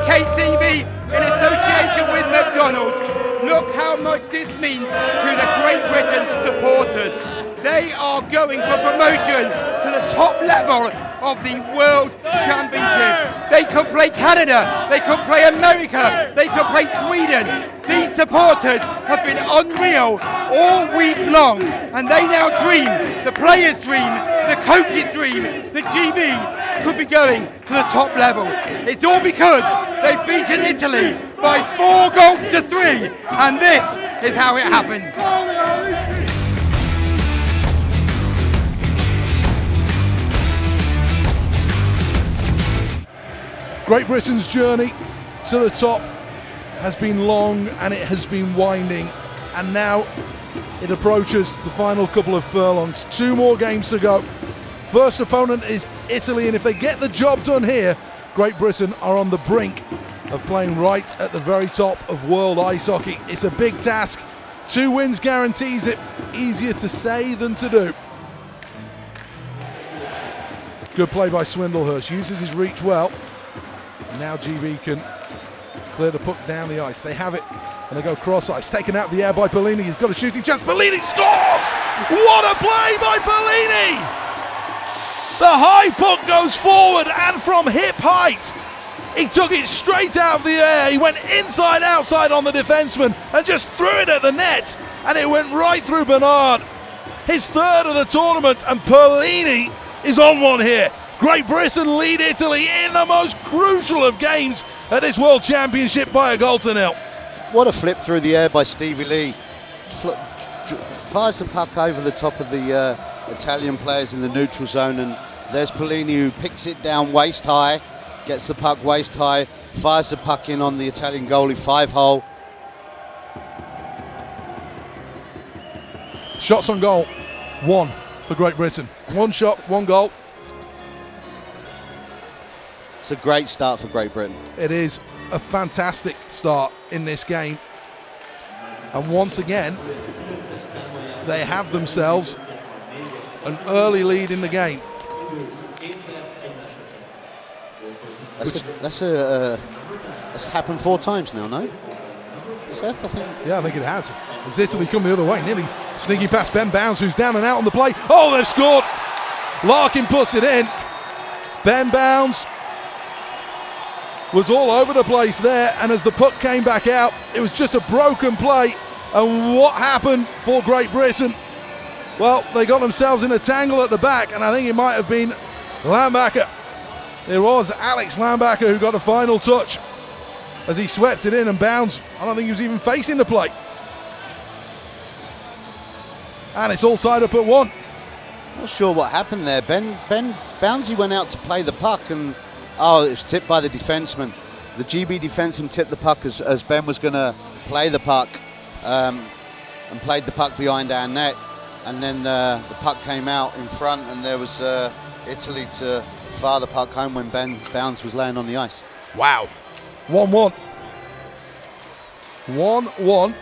IHUKTV in association with McDonald's. Look how much this means to the Great Britain supporters. They are going for promotion to the top level of the World Championship. They could play Canada, they could play America, they could play Sweden. These supporters have been unreal all week long, and they now dream, the players dream, the coaches dream, the GB could be going to the top level. It's all because they've beaten Italy by 4-3, and this is how it happened. Great Britain's journey to the top has been long and it has been winding, and now it approaches the final couple of furlongs. 2 more games to go. First opponent is Italy, and if they get the job done here, Great Britain are on the brink of playing right at the very top of world ice hockey. It's a big task. 2 wins guarantees it. Easier to say than to do. Good play by Swindlehurst, uses his reach well. Now GB can clear the puck down the ice. They have it, and they go cross ice. Taken out of the air by Perlini. He's got a shooting chance. Perlini scores! What a play by Perlini! The high puck goes forward, and from hip height, he took it straight out of the air. He went inside, outside on the defenseman, and just threw it at the net, and it went right through Bernard. His 3rd of the tournament, and Perlini is on one here. Great Britain lead Italy in the most crucial of games at this World Championship by 1-0. What a flip through the air by Stevie Lee. Fires the puck over the top of the Italian players in the neutral zone, and there's Perlini who picks it down waist high, gets the puck waist high, fires the puck in on the Italian goalie, 5-hole. Shots on goal, 1 for Great Britain. 1 shot, 1 goal. It's a great start for Great Britain. It is a fantastic start in this game. And once again, they have themselves an early lead in the game. That's happened 4 times now, no? Seth, I think. Yeah, I think it has. As Italy come the other way, nearly sneaky past Ben Bounds, who's down and out on the play. Oh, they've scored! Larkin puts it in. Ben Bounds was all over the place there, and as the puck came back out, it was just a broken play. And what happened for Great Britain? Well, they got themselves in a tangle at the back, and I think it might have been Lambacher. It was Alex Lambacher who got the final touch as he swept it in, and Bounds, I don't think he was even facing the play. And it's all tied up at 1. Not sure what happened there. Ben Boundsy went out to play the puck, and it was tipped by the defenseman. The GB defenseman tipped the puck as Ben was going to play the puck, and played the puck behind our net. And then the puck came out in front, and there was Italy to fire the puck home when Ben Bounds was laying on the ice. Wow. 1-1. 1-1.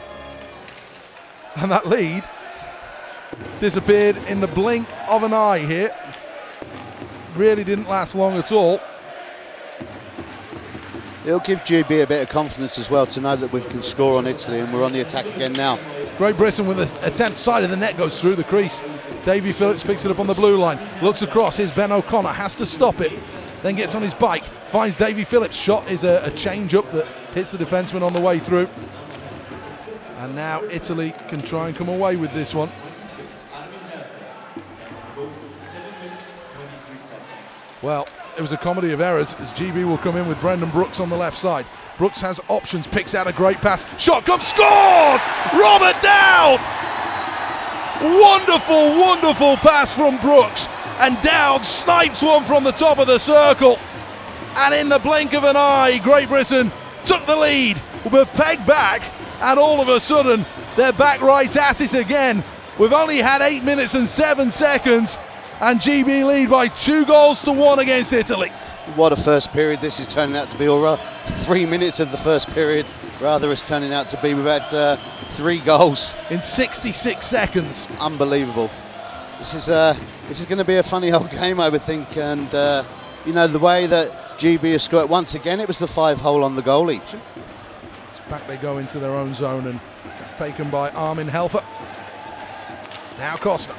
And that lead disappeared in the blink of an eye here. Really didn't last long at all. It'll give GB a bit of confidence as well to know that we can score on Italy, and we're on the attack again now. Great Britain with an attempt, side of the net goes through the crease. Davy Phillips picks it up on the blue line, looks across, here's Ben O'Connor, has to stop it, then gets on his bike, finds Davy Phillips. Shot is a change-up that hits the defenseman on the way through. And now Italy can try and come away with this one. Well, it was a comedy of errors as GB will come in with Brendan Brooks on the left side. Brooks has options, picks out a great pass. Shot comes, scores! Robert Dowd! Wonderful, wonderful pass from Brooks. And Dowd snipes one from the top of the circle. And in the blink of an eye, Great Britain took the lead. We're pegged back, and all of a sudden, they're back right at it again. We've only had 8 minutes and 7 seconds. And GB lead by 2-1 against Italy. What a first period this is turning out to be. Or 3 minutes of the first period, rather, it's turning out to be. We've had 3 goals in 66 seconds. Unbelievable. This is going to be a funny old game, I would think. And you know, the way that GB has scored. Once again, it was the 5-hole on the goalie. It's back they go into their own zone, and it's taken by Armin Helfer. Now Costa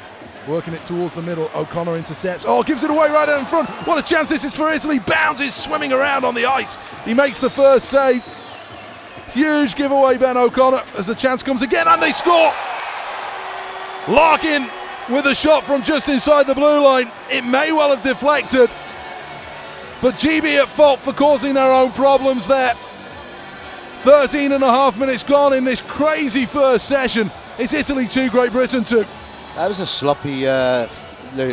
working it towards the middle. O'Connor intercepts. Oh, gives it away right out in front. What a chance this is for Italy. Bounds is swimming around on the ice. He makes the first save. Huge giveaway, Ben O'Connor, as the chance comes again, and they score. Larkin with a shot from just inside the blue line. It may well have deflected, but GB at fault for causing their own problems there. 13 and a half minutes gone in this crazy first session. It's Italy 2, Great Britain 2. That was a sloppy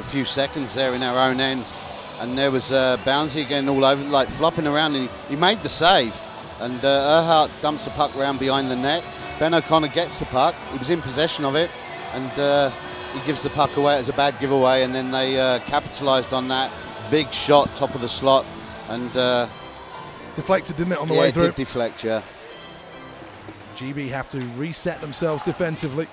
few seconds there in our own end, and there was Bouncy again all over, like flopping around, and he made the save, and Erhardt dumps the puck around behind the net. Ben O'Connor gets the puck, he was in possession of it, and he gives the puck away as a bad giveaway, and then they capitalised on that. Big shot, top of the slot, and deflected, didn't it, on the way through? Yeah, it did deflect, yeah. GB have to reset themselves defensively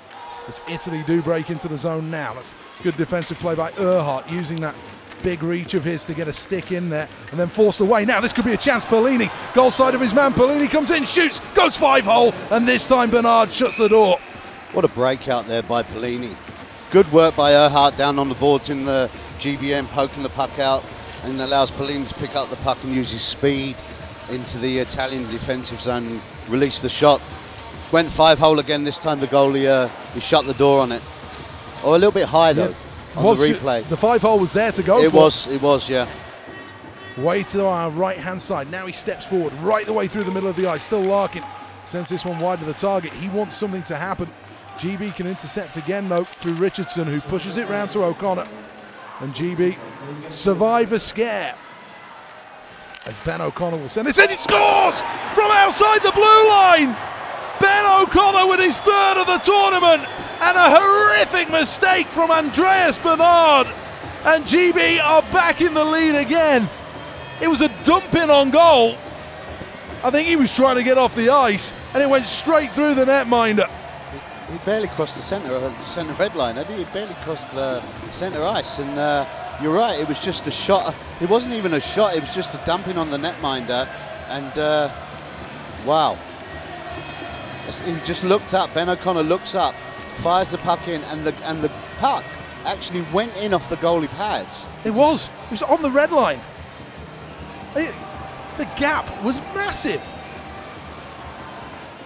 as Italy do break into the zone now. That's good defensive play by Erhardt, using that big reach of his to get a stick in there and then forced away. Now this could be a chance. Perlini, goal side of his man. Perlini comes in, shoots, goes 5-hole, and this time Bernard shuts the door. What a breakout there by Perlini. Good work by Erhardt down on the boards in the GBM, poking the puck out, and allows Perlini to pick up the puck and use his speed into the Italian defensive zone and release the shot. Went 5-hole again. This time the goalie he shut the door on it. Oh, a little bit high though, on the replay. The 5-hole was there to go for. It was, yeah. Way to our right-hand side. Now he steps forward, right the way through the middle of the ice. Still Larkin sends this one wide of the target. He wants something to happen. GB can intercept again though through Richardson, who pushes it round to O'Connor. And GB survive a scare, as Ben O'Connor will send this in. He scores from outside the blue line. Ben O'Connor with his third of the tournament, and a horrific mistake from Andreas Bernard, and GB are back in the lead again. It was a dump in on goal. I think he was trying to get off the ice, and it went straight through the netminder. He barely crossed the centre red line. He barely crossed the centre ice, and you're right, it was just a shot. It wasn't even a shot, it was just a dumping on the netminder, and wow. He just looked up. Ben O'Connor looks up, fires the puck in, and the puck actually went in off the goalie pads. It was on the red line. The gap was massive.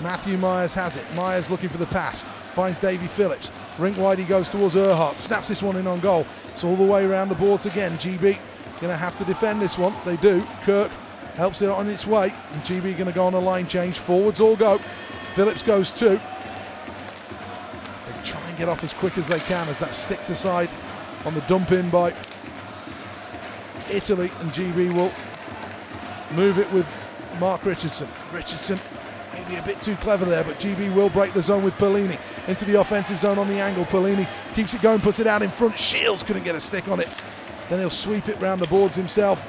Matthew Myers has it. Myers looking for the pass, finds Davy Phillips. Rink wide he goes towards Erhardt, snaps this one in on goal. It's all the way around the boards again. GB gonna have to defend this one. They do. Kirk helps it on its way, and GB gonna go on a line change. Forwards all go. Phillips goes too. They try and get off as quick as they can as that stick to side on the dump in by Italy, and GB will move it with Mark Richardson. Richardson maybe a bit too clever there, but GB will break the zone with Perlini into the offensive zone on the angle. Perlini keeps it going, puts it out in front. Shields couldn't get a stick on it. Then he'll sweep it round the boards himself,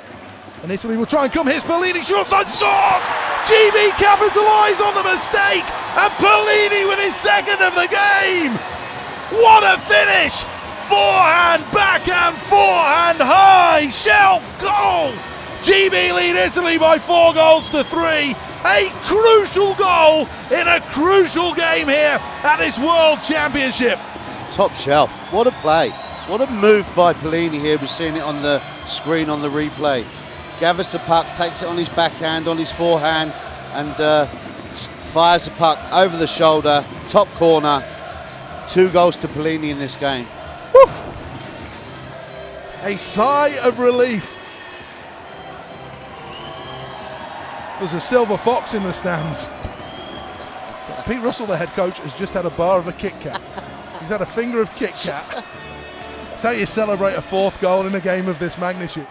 and Italy will try and come. Here's Perlini, short side, scores! GB capitalise on the mistake, and Perlini with his second of the game. What a finish! Forehand, backhand, forehand, high, shelf, goal! GB lead Italy by 4-3. A crucial goal in a crucial game here at this World Championship. Top shelf, what a play. What a move by Perlini here. We're seeing it on the screen on the replay. Gathers the puck, takes it on his backhand, on his forehand, and fires the puck over the shoulder, top corner. 2 goals to Perlini in this game. Woo. A sigh of relief. There's a silver fox in the stands. Pete Russell, the head coach, has just had a bar of a Kit Kat. He's had a finger of Kit Kat. That's how you celebrate a 4th goal in a game of this magnitude.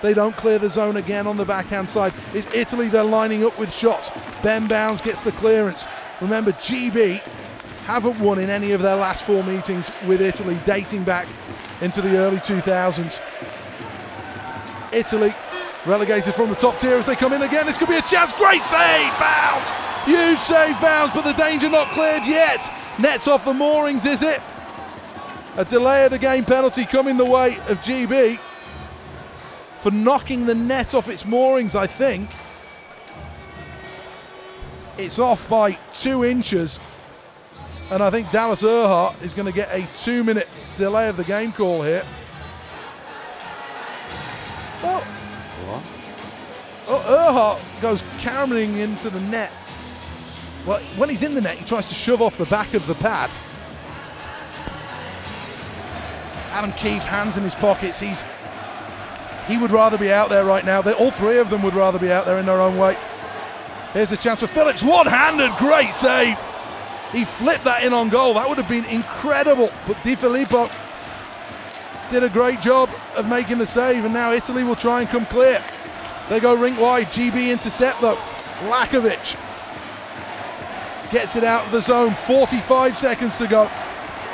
They don't clear the zone again on the backhand side. It's Italy, they're lining up with shots. Ben Bounds gets the clearance. Remember, GB haven't won in any of their last 4 meetings with Italy, dating back into the early 2000s. Italy relegated from the top tier as they come in again. This could be a chance. Great save, Bounds! Huge save, Bounds, but the danger not cleared yet. Nets off the moorings, is it? A delay of the game penalty coming the way of GB. for knocking the net off its moorings, I think. It's off by 2 inches. And I think Dallas Earhart is going to get a 2-minute delay of the game call here. Well, Earhart goes caroming into the net. Well, when he's in the net, he tries to shove off the back of the pad. Adam Keefe, hands in his pockets. He would rather be out there right now. All 3 of them would rather be out there in their own way. Here's a chance for Phillips, one-handed, great save. He flipped that in on goal. That would have been incredible. But Di Filippo did a great job of making the save, and now Italy will try and come clear. They go rink wide. GB intercept though. Lakovic gets it out of the zone. 45 seconds to go.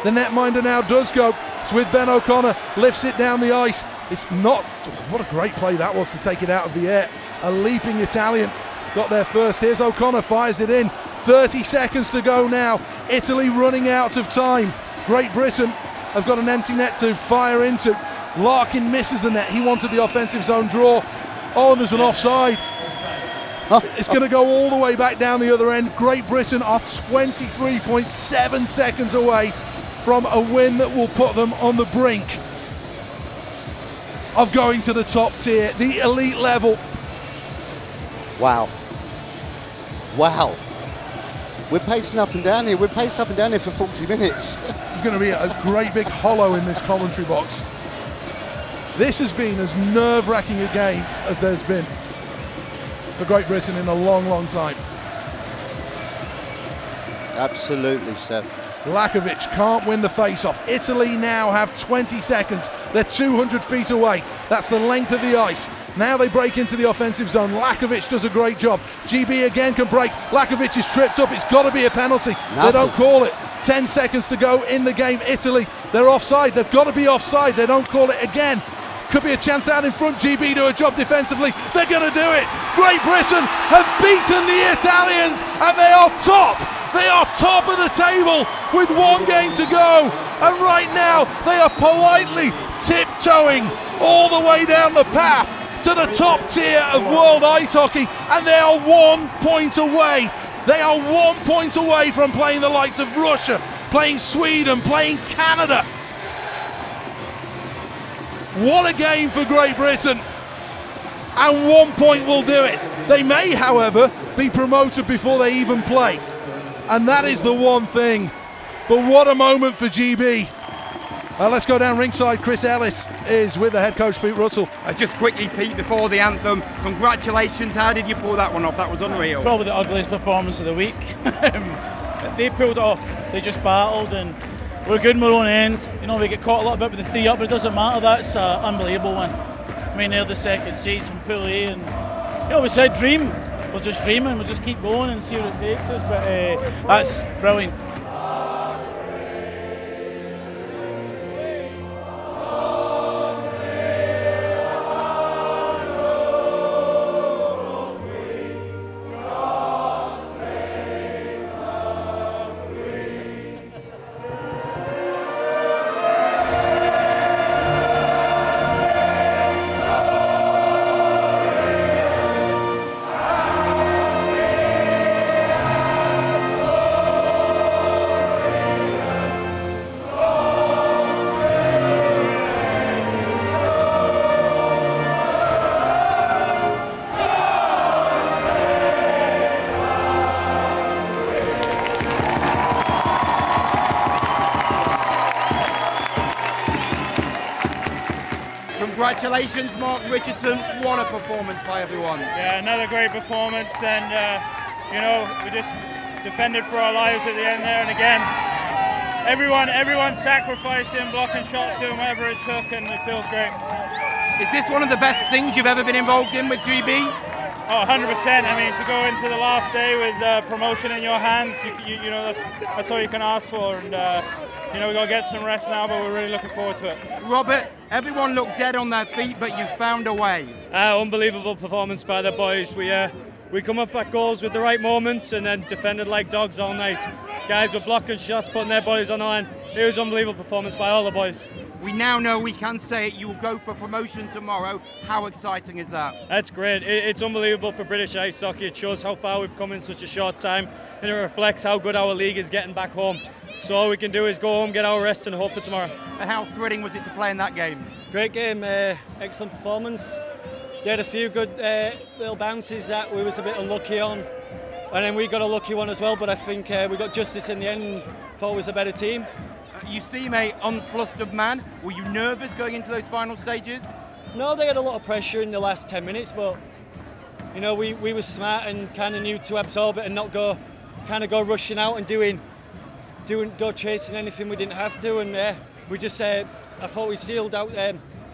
The netminder now does go. It's with Ben O'Connor. Lifts it down the ice. It's not. What a great play that was to take it out of the air. A leaping Italian got there first. Here's O'Connor, fires it in. 30 seconds to go now. Italy running out of time. Great Britain have got an empty net to fire into. Larkin misses the net. He wanted the offensive zone draw. Oh, and there's an offside. It's going to go all the way back down the other end. Great Britain are 23.7 seconds away from a win that will put them on the brink of going to the top tier, the elite level. Wow. Wow. We're pacing up and down here. We're paced up and down here for 40 minutes. There's going to be a great big hollow in this commentary box. This has been as nerve-wracking a game as there's been for Great Britain in a long, long time. Absolutely, Seth. Lakovic can't win the face-off. Italy now have 20 seconds. They're 200 feet away. That's the length of the ice. Now they break into the offensive zone. Lakovic does a great job. GB again can break. Lakovic is tripped up. It's got to be a penalty. Nothing. They don't call it. 10 seconds to go in the game. Italy, they're offside. They've got to be offside. They don't call it again. Could be a chance out in front. GB do a job defensively. They're going to do it. Great Britain have beaten the Italians and they are top. They are top of the table with 1 game to go. And right now they are politely tiptoeing all the way down the path to the top tier of world ice hockey. And they are 1 point away. They are 1 point away from playing the likes of Russia, playing Sweden, playing Canada. What a game for Great Britain, and 1 point will do it. They may, however, be promoted before they even play, and that is the one thing. But what a moment for GB. Let's go down ringside. Chris Ellis is with the head coach, Pete Russell. Just quickly, Pete, before the anthem, congratulations. How did you pull that one off? That was unreal. Probably the ugliest performance of the week. They pulled it off. They just battled, and we're good in our own end. You know, we get caught a little bit with the 3 up, but it doesn't matter. That's an unbelievable one. I mean, they're the second seeds from Pool A, and you know, we said dream. We're just dreaming. We'll just keep going and see where it takes us. But that's brilliant. Congratulations, Mark Richardson. What a performance by everyone. Yeah, another great performance, and you know, we just defended for our lives at the end there, and again, everyone sacrificing, blocking shots, doing whatever it took, and it feels great. Is this one of the best things you've ever been involved in with GB? Oh, 100%. I mean, to go into the last day with promotion in your hands, you know, that's all you can ask for, and you know, we got to get some rest now, but we're really looking forward to it. Robert, everyone looked dead on their feet, but you found a way. Unbelievable performance by the boys. We come up at goals with the right moments and then defended like dogs all night. Guys were blocking shots, putting their bodies on the line. It was an unbelievable performance by all the boys. We now know we can say it. You will go for promotion tomorrow. How exciting is that? That's great. It's unbelievable for British ice hockey. It shows how far we've come in such a short time, and it reflects how good our league is getting back home. So all we can do is go home, get our rest, and hope for tomorrow. And how thrilling was it to play in that game? Great game, excellent performance. They had a few good little bounces that we was a bit unlucky on, and then we got a lucky one as well, but I think we got justice in the end and thought it was a better team. You seem a unflustered man. Were you nervous going into those final stages? No, they had a lot of pressure in the last 10 minutes, but you know, we were smart and kind of knew to absorb it and not go rushing out and go chasing anything we didn't have to, and we just I thought we sealed out,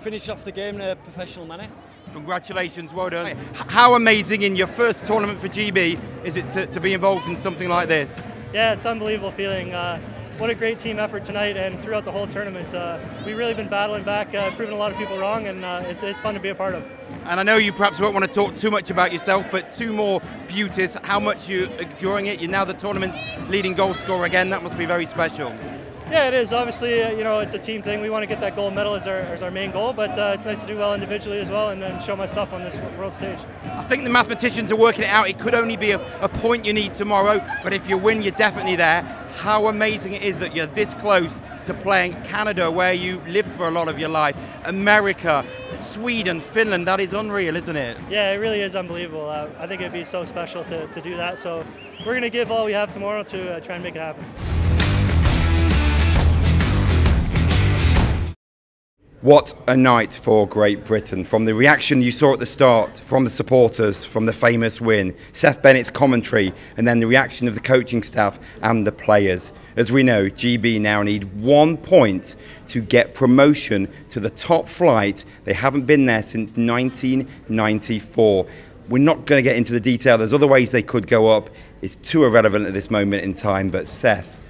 finished off the game in a professional manner. Congratulations, well done. How amazing in your first tournament for GB is it to be involved in something like this? Yeah, it's an unbelievable feeling. What a great team effort tonight and throughout the whole tournament. We've really been battling back, proving a lot of people wrong, and it's fun to be a part of. And I know you perhaps won't want to talk too much about yourself, but two more beauties. How much you're enjoying it? You're now the tournament's leading goal scorer again. That must be very special. Yeah, it is. Obviously, you know, it's a team thing. We want to get that gold medal as our main goal, but it's nice to do well individually as well and then show my stuff on this world stage. I think the mathematicians are working it out. It could only be a point you need tomorrow, but if you win, you're definitely there. How amazing it is that you're this close to playing Canada, where you lived for a lot of your life, America, Sweden, Finland. That is unreal, isn't it? Yeah, it really is unbelievable. I think it'd be so special to do that. So we're going to give all we have tomorrow to try and make it happen. What a night for Great Britain. From the reaction you saw at the start, from the supporters, from the famous win, Seth Bennett's commentary, and then the reaction of the coaching staff and the players. As we know, GB now need 1 point to get promotion to the top flight. They haven't been there since 1994. We're not going to get into the detail. There's other ways they could go up. It's too irrelevant at this moment in time. But Seth,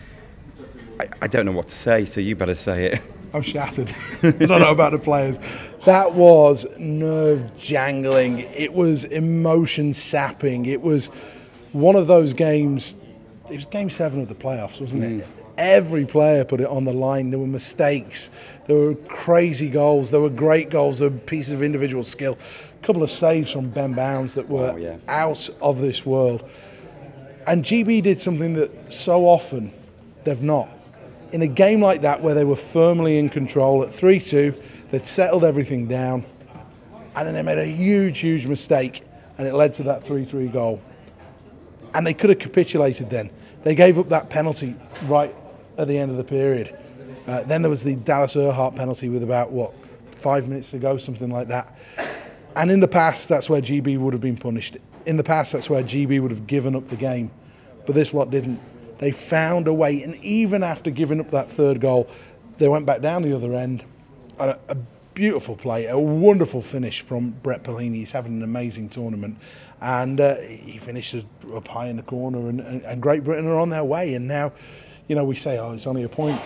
I don't know what to say, so you better say it. I'm shattered. I don't know about the players. That was nerve jangling. It was emotion sapping. It was one of those games. It was game 7 of the playoffs, wasn't it? Every player put it on the line. There were mistakes. There were crazy goals. There were great goals. There were pieces of individual skill. A couple of saves from Ben Bounds that were out of this world. And GB did something that so often they've not. In a game like that, where they were firmly in control at 3-2, they'd settled everything down, and then they made a huge, huge mistake, and it led to that 3-3 goal. And they could have capitulated then. They gave up that penalty right at the end of the period. Then there was the Dallas Earhart penalty with about, 5 minutes to go, something like that. And in the past, that's where GB would have been punished. In the past, that's where GB would have given up the game. But this lot didn't. They found a way, and even after giving up that third goal, they went back down the other end. A beautiful play, a wonderful finish from Brett Perlini. He's having an amazing tournament, and he finishes up high in the corner, and Great Britain are on their way. And now, you know, we say, oh, it's only a point.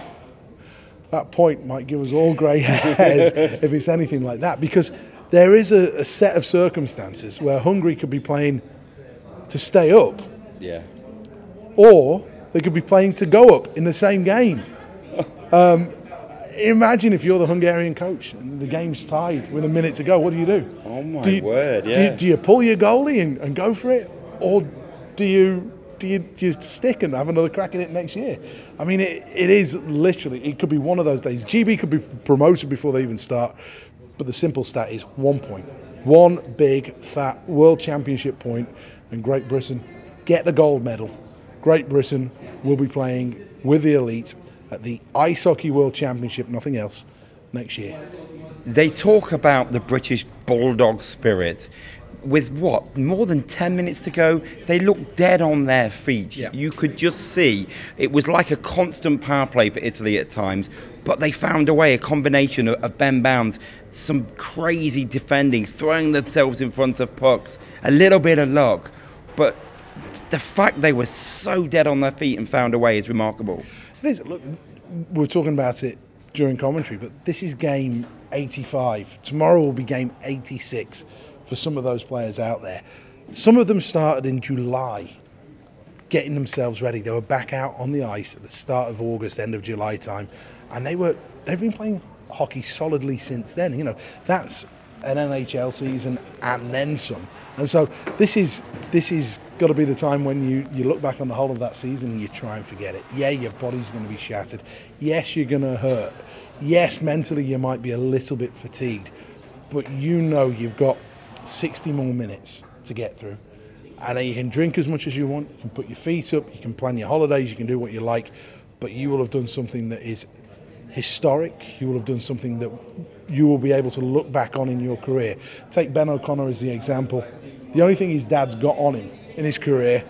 That point might give us all grey hairs if it's anything like that, because there is a set of circumstances where Hungary could be playing to stay up. Yeah. Or they could be playing to go up in the same game. Imagine if you're the Hungarian coach and the game's tied with a minute to go. What do you do? Oh my word! Yeah. Do you pull your goalie and go for it, or do you stick and have another crack at it next year? I mean, it is literally. It could be one of those days. GB could be promoted before they even start. But the simple stat is 1 point, one big fat World Championship point, and Great Britain get the gold medal. Great Britain will be playing with the elite at the Ice Hockey World Championship, nothing else, next year. They talk about the British bulldog spirit. With more than 10 minutes to go, they look dead on their feet. Yeah. You could just see it was like a constant power play for Italy at times, but they found a way, a combination of Ben Bounds, some crazy defending, throwing themselves in front of pucks, a little bit of luck, but the fact they were so dead on their feet and found a way is remarkable. It is. Look, we were talking about it during commentary, but this is game 85. Tomorrow will be game 86 for some of those players out there. Some of them started in July, getting themselves ready. They were back out on the ice at the start of August, end of July time, and they've been playing hockey solidly since then. You know, that's an NHL season and then some. And so this is got to be the time when you look back on the whole of that season and you try and forget it. Yeah, your body's going to be shattered. Yes, you're going to hurt. Yes, mentally you might be a little bit fatigued, but you know you've got 60 more minutes to get through. And you can drink as much as you want, you can put your feet up, you can plan your holidays, you can do what you like, but you will have done something that is historic. You will have done something that you will be able to look back on in your career. Take Ben O'Connor as the example. The only thing his dad's got on him in his career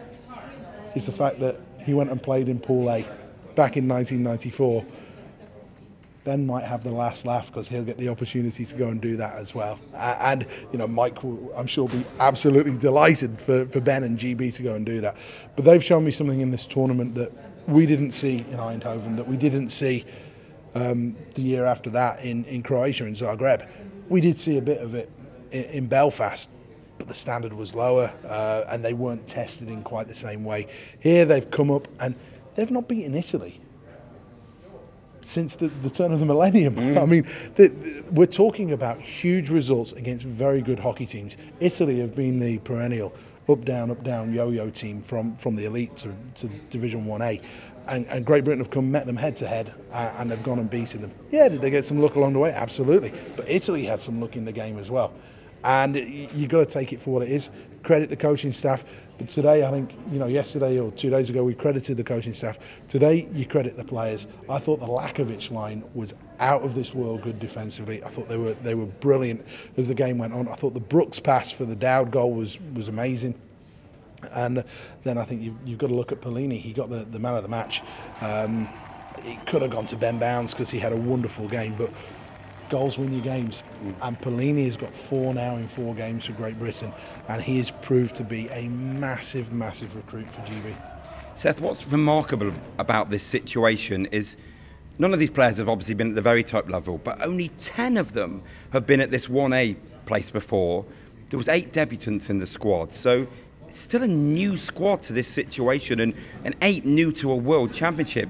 is the fact that he went and played in Pool A back in 1994. Ben might have the last laugh because he'll get the opportunity to go and do that as well. And you know, Mike will, I'm sure, be absolutely delighted for Ben and GB to go and do that. But they've shown me something in this tournament that we didn't see in Eindhoven, that we didn't see the year after that in Croatia, in Zagreb. We did see a bit of it in Belfast, but the standard was lower and they weren't tested in quite the same way. Here they've come up and they've not beaten Italy since the turn of the millennium. I mean, we're talking about huge results against very good hockey teams. Italy have been the perennial up, down, yo-yo team from the elite to Division 1A. And Great Britain have met them head-to-head and they've gone and beaten them. Yeah, did they get some luck along the way? Absolutely. But Italy had some luck in the game as well. And you've got to take it for what it is. Credit the coaching staff. But today, I think, you know, yesterday or 2 days ago, we credited the coaching staff. Today, you credit the players. I thought the Lakovic line was out of this world good defensively. I thought they were brilliant as the game went on. I thought the Brooks pass for the Dowd goal was amazing. And then I think you've got to look at Perlini. He got the man of the match. It could have gone to Ben Bounds because he had a wonderful game, but goals win your games. And Perlini has got 4 now in 4 games for Great Britain, and he has proved to be a massive, massive recruit for GB. Seth, what's remarkable about this situation is none of these players have obviously been at the very top level, but only 10 of them have been at this 1A place before. There was 8 debutants in the squad, so it's still a new squad to this situation, and 8 new to a World Championship.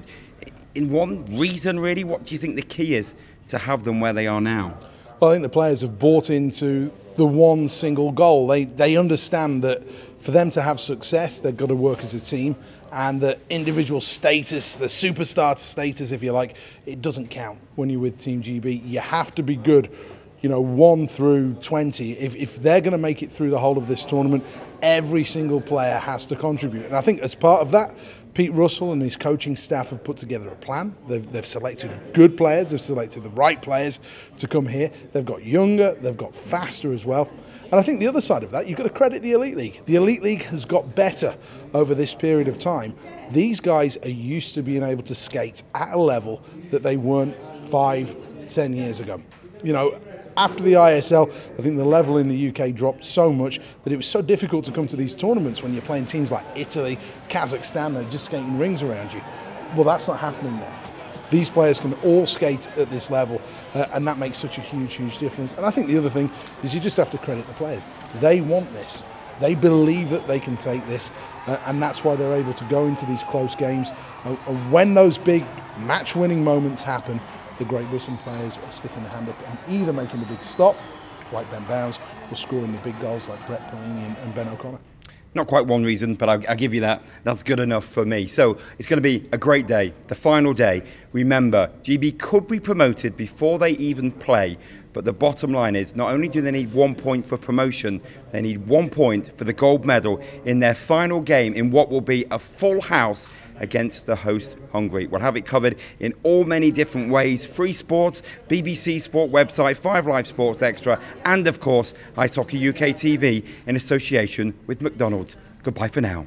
In one reason, really, what do you think the key is to have them where they are now? Well, I think the players have bought into the one single goal. They understand that for them to have success, they've got to work as a team, and the individual status, the superstar status, if you like, it doesn't count when you're with Team GB. You have to be good, you know, 1 through 20. If they're going to make it through the whole of this tournament, every single player has to contribute. And I think as part of that, Pete Russell and his coaching staff have put together a plan. They've selected good players, they've selected the right players to come here. They've got younger, they've got faster as well. And I think the other side of that, you've got to credit the Elite League. The Elite League has got better over this period of time. These guys are used to being able to skate at a level that they weren't 5-10 years ago. You know, after the ISL, I think the level in the UK dropped so much that it was so difficult to come to these tournaments when you're playing teams like Italy, Kazakhstan, they're just skating rings around you. Well, that's not happening now. These players can all skate at this level, and that makes such a huge, huge difference. And I think the other thing is you just have to credit the players. They want this. They believe that they can take this, and that's why they're able to go into these close games. And when those big match-winning moments happen, the Great Britain players are sticking their hand up and either making the big stop, like Ben Bounds, or scoring the big goals like Brett Perlini and Ben O'Connor. Not quite one reason, but I'll give you that. That's good enough for me. So it's going to be a great day, the final day. Remember, GB could be promoted before they even play, but the bottom line is not only do they need 1 point for promotion, they need 1 point for the gold medal in their final game in what will be a full house against the host Hungary. We'll have it covered in all many different ways. Freesports, BBC Sport website, 5 Live Sports Extra, and of course IHUKTV in association with McDonald's. Goodbye for now.